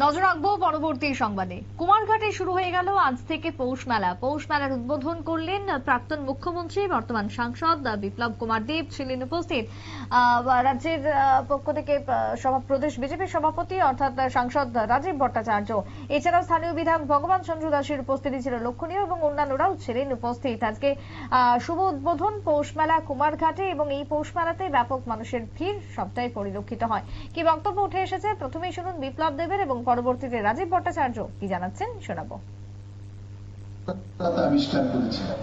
নজর রাখবো পরবর্তী সংবাদে। কুমারঘাটে শুরু হয়ে গেল আজ থেকে পৌষ মেলা। পৌষ মেলার উদ্বোধন করলেন প্রাক্তন মুখ্যমন্ত্রী বর্তমান সাংসদ বিপ্লব কুমার দেব। ছিলেন উপস্থিত রাজ্যের পক্ষ থেকে প্রদেশ বিজেপির সভাপতি অর্থাৎ সাংসদ রাজীব ভট্টাচার্য। এছাড়াও স্থানীয় বিধায়ক ভগবান চন্দ্র দাসের উপস্থিতি ছিল লক্ষণীয় এবং অন্যান্যরাও ছিলেন উপস্থিত। আজকে শুভ উদ্বোধন পৌষ মেলা কুমারঘাটে এবং এই পৌষ মেলাতে ব্যাপক মানুষের ভিড় সবটাই পরিলক্ষিত হয়। কি বক্তব্য উঠে এসেছে প্রথমেই শুনুন বিপ্লব দেবের এবং পরবর্তীতে রাজীব ভট্টাচার্য কি জানাচ্ছেন শোনাবো। আবিষ্কার করেছিলাম,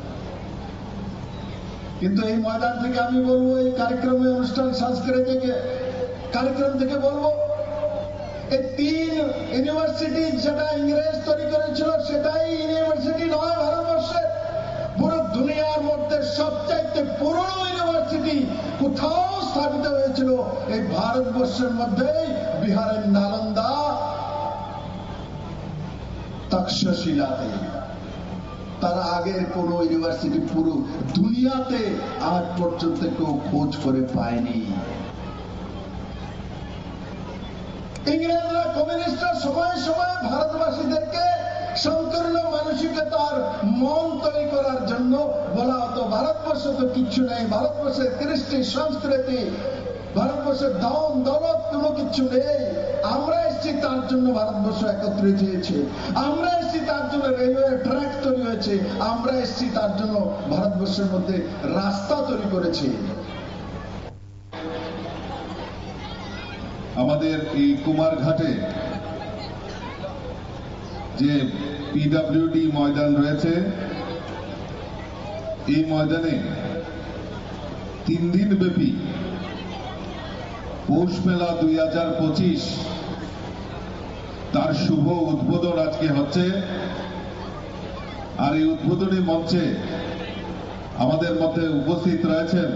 কিন্তু এই ময়দান থেকে আমি বলবো, এই কার্যক্রমে অনুষ্ঠান সাংস্কৃতিক কার্যক্রম থেকে বলবো, এই 3 ইউনিভার্সিটি যেটা ইংরেজ তৈরি করেছিল সেটাই ইউনিভার্সিটি নয়। ভারতবর্ষের পুরো দুনিয়ার মধ্যে সবচাইতে পুরনো ইউনিভার্সিটি কোথাও স্থাপিত হয়েছিল এই ভারতবর্ষের মধ্যেই, বিহারের নালন্দা তক্ষশিলাতে। তার আগের কোন ইউনিভার্সিটি পুরো দুনিয়াতে আজ পর্যন্ত কেউ খোঁজ করে পায়নি। ইংরেজরা কমিউনিস্টরা সময়ে সময়ে ভারতবাসীদেরকে সংকীর্ণ মানসিকতার মন তৈরি করার জন্য বলা হতো ভারতবর্ষ তো কিচ্ছু নেই, ভারতবর্ষের কৃষ্টি সংস্কৃতি, ভারতবর্ষের ধন দৌলত কোনো কিছু নেই। আমরা এসেছি তার জন্য ভারতবর্ষ একত্রিত হয়েছে, আমরা এসেছি তার জন্য রেলওয়ে ট্র্যাক তৈরি হয়েছে, আমরা এসেছি তার জন্য ভারতবর্ষের মধ্যে রাস্তা তৈরি করেছে। আমাদের এই কুমারঘাটে যে পিডব্লিউডি ময়দান রয়েছে, এই ময়দানে 3 দিন ব্যাপী পৌষ মেলা 2025 তার শুভ উদ্বোধন আজকে হচ্ছে। আর এই উদ্বোধনী মঞ্চে আমাদের মধ্যে উপস্থিত রয়েছেন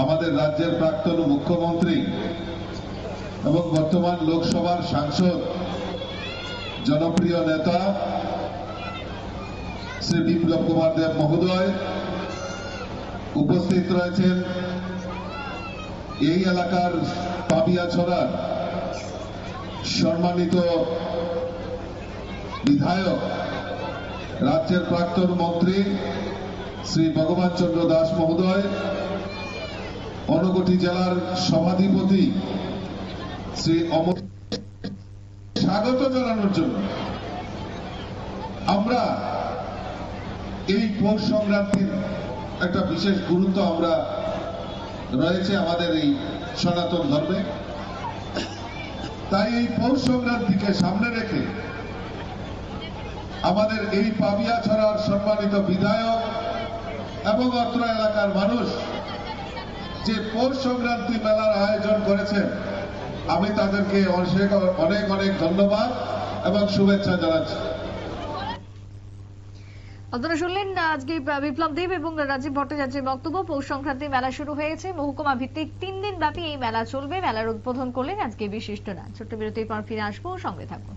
আমাদের রাজ্যের প্রাক্তন মুখ্যমন্ত্রী এবং বর্তমান লোকসভার সাংসদ জনপ্রিয় নেতা শ্রী বিপ্লব কুমার দেব মহোদয়। উপস্থিত রয়েছেন এই এলাকার পাবিয়াছড়ার সম্মানিত বিধায়ক রাজ্যের প্রাক্তন মন্ত্রী শ্রী ভগবান চন্দ্র দাস মহোদয়, ঊনকোটি জেলার সভাধিপতি শ্রী অমর। স্বাগত জানানোর জন্য আমরা এই পৌষ সংক্রান্তির একটা বিশেষ গুরুত্ব আমরা রয়েছে আমাদের এই সনাতন ধর্মে। তাই এই পৌষ সংক্রান্তিকে সামনে রেখে আমাদের এই পাবিয়াছড়ার সম্মানিত বিধায়ক এবং অত্র এলাকার মানুষ যে পৌষ সংক্রান্তি মেলার আয়োজন করেছেন, আমি তাদেরকে অনেক অনেক ধন্যবাদ এবং শুভেচ্ছা জানাচ্ছি। আপনারা শুনলেন আজকে বিপ্লব দেব এবং রাজীব ভট্টাচার্যের বক্তব্য। পৌষ সংক্রান্তি মেলা শুরু হয়েছে, মহকুমা ভিত্তিক 3 দিন ব্যাপী এই মেলা চলবে। মেলার উদ্বোধন করলেন আজকে বিশিষ্টরা। ছোট্ট বিরতির পর ফিরে আসবো, সঙ্গে থাকুন।